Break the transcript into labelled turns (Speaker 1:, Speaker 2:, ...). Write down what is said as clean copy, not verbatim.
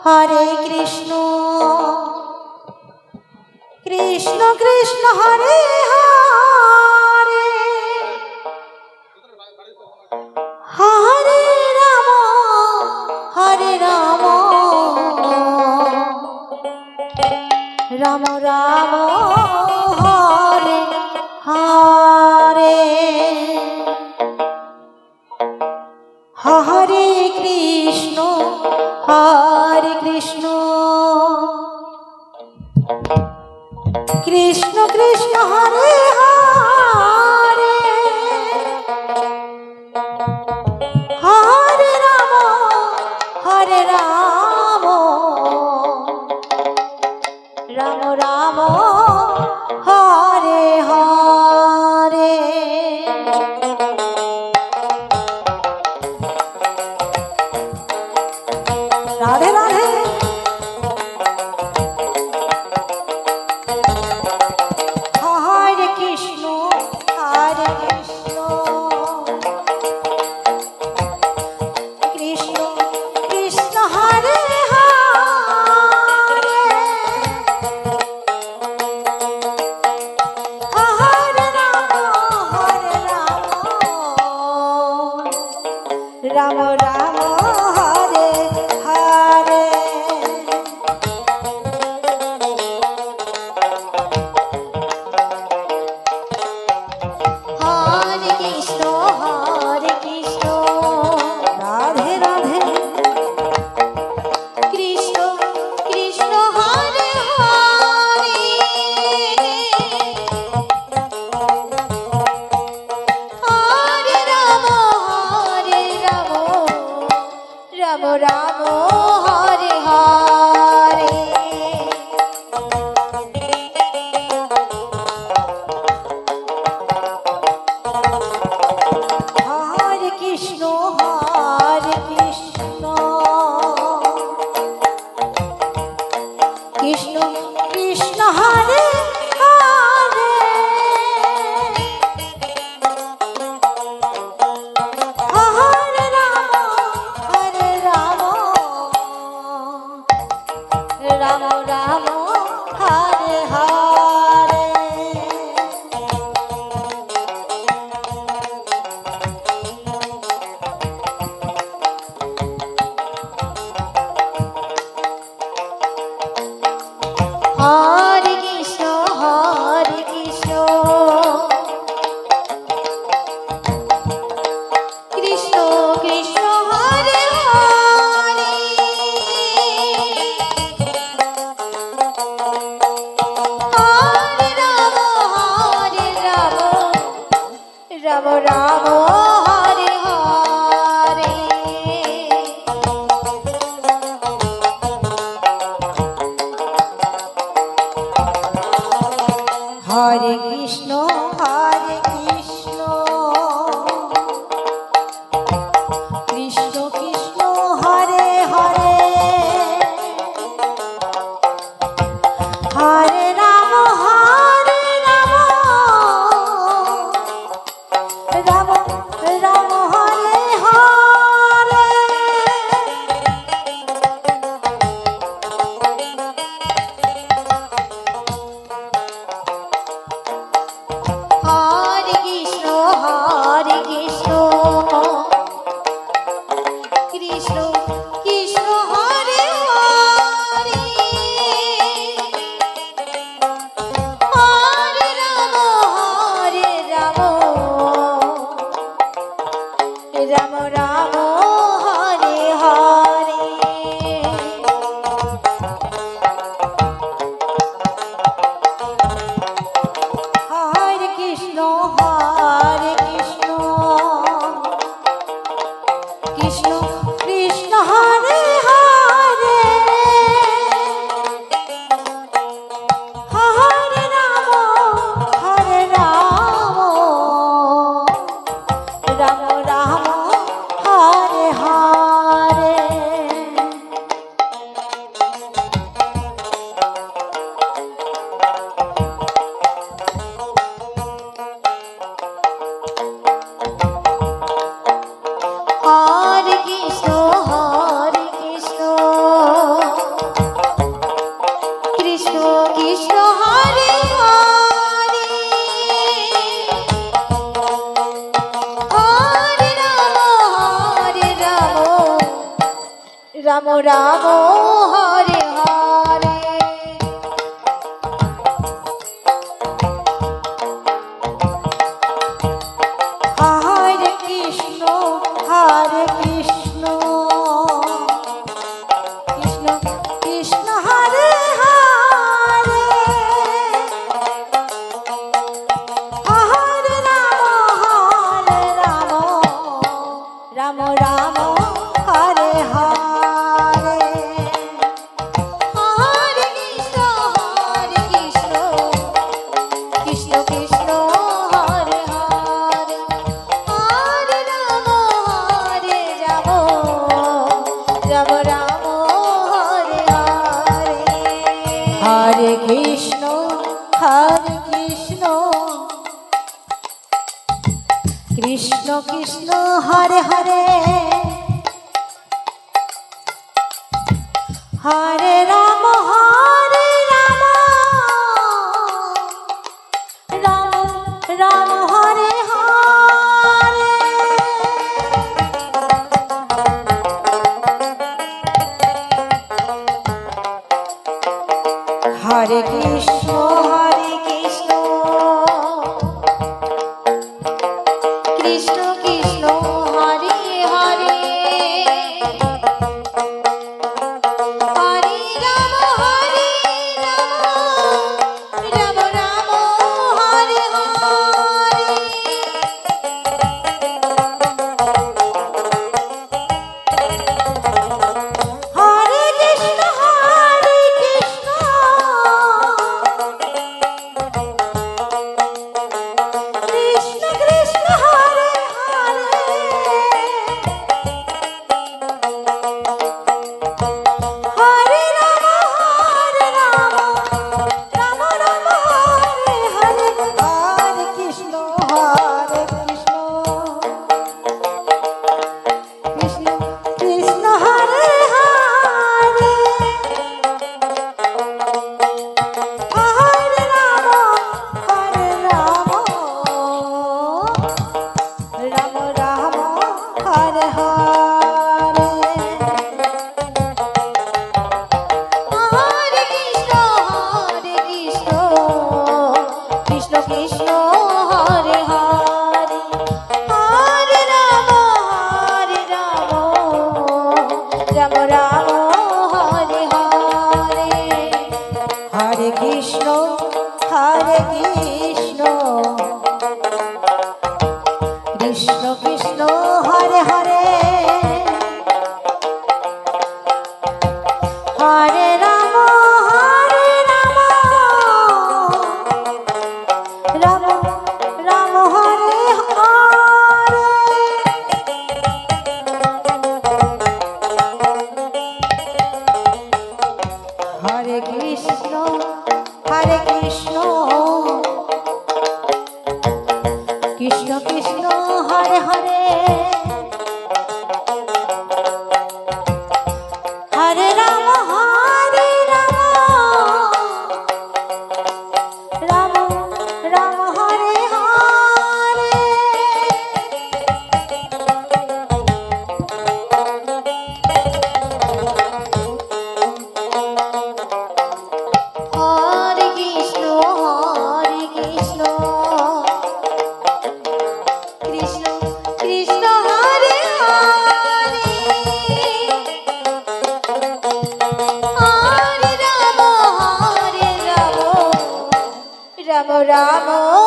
Speaker 1: Hare Krishna Krishna Krishna Hare Hare Hare Ram Ram Ram Hare Hare Hare Krishna Krishna Krishna Hare Hare Hare Ram Ram Ram Hare Hare Radhe Radhe Hare Krishna Krishna Krishna Hare Hare Hare Ram Ram Hare Hare Hare Krishna Radhe Radhe Krishna Krishna Hare Hare Hare Ram Ram Ram Hare Hare Hare Krishna Krishna Krishna Hare Hare Hare Ram Ram Ram Hare Hare Hare Krishna Krishna Krishna Hare Hare Hare Ram Ram Ram Hare Hare Hare Krishna Krishna Krishna Hare Hare Hare Ram Ram Ram Hare Hare Hare Krishna Krishna Krishna Hare Hare Hare Ram Ram Ram Hare Hare Hare Krishna Krishna Krishna Hare Hare Hare Ram Ram Ram Hare Hare Hare Krishna Krishna Krishna Hare Hare Ram Ram Ram Hare Hare Hare Krishna Krishna Krishna Hare Hare Hare Ram Ram Ram Hare Hare Hare Krishna Krishna Krishna Hare Hare Hare Ram Ram Ram Hare Hare Hare Krishna Krishna Krishna Hare Hare Hare Ram Ram Ram Hare Hare Hare Krishna Krishna Krishna Hare Hare Hare Ram Ram Ram Hare Hare Hare Krishna Krishna Krishna Hare Hare Hare Ram Ram Ram